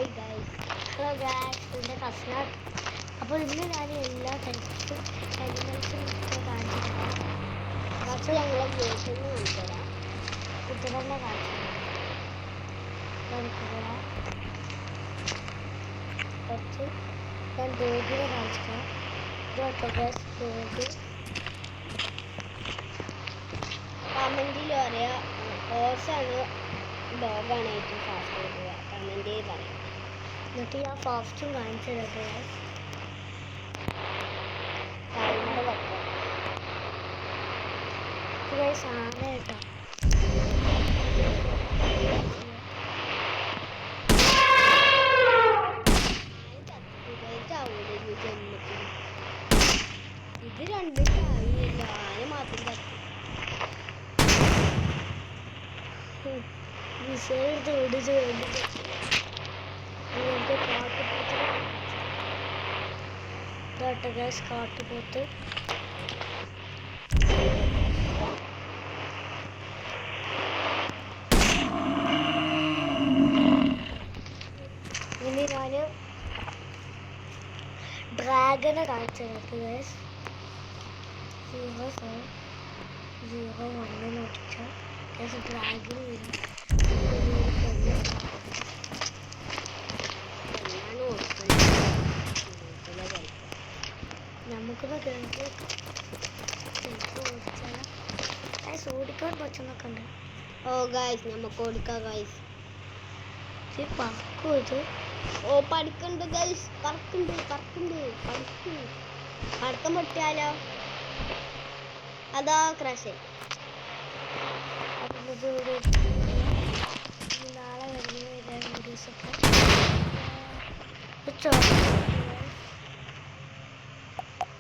Hello guys, എൻ്റെ കസിനാണ്. അപ്പോൾ ഇന്ന് ഞാൻ എല്ലാ ടൈപ്സും അനിമൽസും കാണിച്ചിട്ടുണ്ട്. ഫസ്റ്റ് ഞങ്ങളെ വീട്ടിൽ നിന്ന് കൊണ്ടുവരാം. കുതിരനെ കാണിച്ചിട്ടുണ്ട്. കുതിര കുറച്ച് ഞാൻ ഡോഗിനെ കാണിച്ചിട്ടാണ്. ഇതോട്ടോ ഗായ്സ്, ഡോഗ്. കമൻറ്റിൽ പറയാം ഹോഴ്സാണ് ഡോഗാണ് ഏറ്റവും ഫാസ്റ്റ് ഓടുക. കമൻറ്റിൽ പറയാം. എന്നിട്ട് ഞാൻ ഫാസ്റ്റും കാണിച്ചു തരാം. ടൈമർ വെക്കാം. ഗായ്സ് ആന കേട്ടോ. ഇത് രണ്ടും കാര്യമില്ല, ആന മാത്രം തട്ടി. വിസയെടുത്ത് ഓടിച്ച് വേണ്ടിട്ട് കാട്ടുപോത്ത് ഗായ്സ്, കാട്ടുപോത്ത്. ഇനി ഞാൻ ഡ്രാഗനെ കാണിച്ചു തരാം ഗായ്സ്. 0-7-0-1 നോട്ടിച്ചാൽ ഗായ്സ് ഡ്രാഗൻ വരും. നമുക്കൊന്ന് കേൾക്കി ഓടിച്ചാൽ ഓടിക്കാൻ പറ്റുന്നൊക്കെ ഉണ്ട്. ഓ ഗായ്സ്, നമുക്ക് ഓടിക്കാം ഗായ്സ്. പറക്കും ഇത്. ഓ പഠിക്കണ്ട് ഗൈസ്, പറക്കണ്ട് പറക്കം പൊട്ടിയാലോ? അതാ ക്രാഷ്. നാളെ വരുന്ന വീഡിയോസൊക്കെ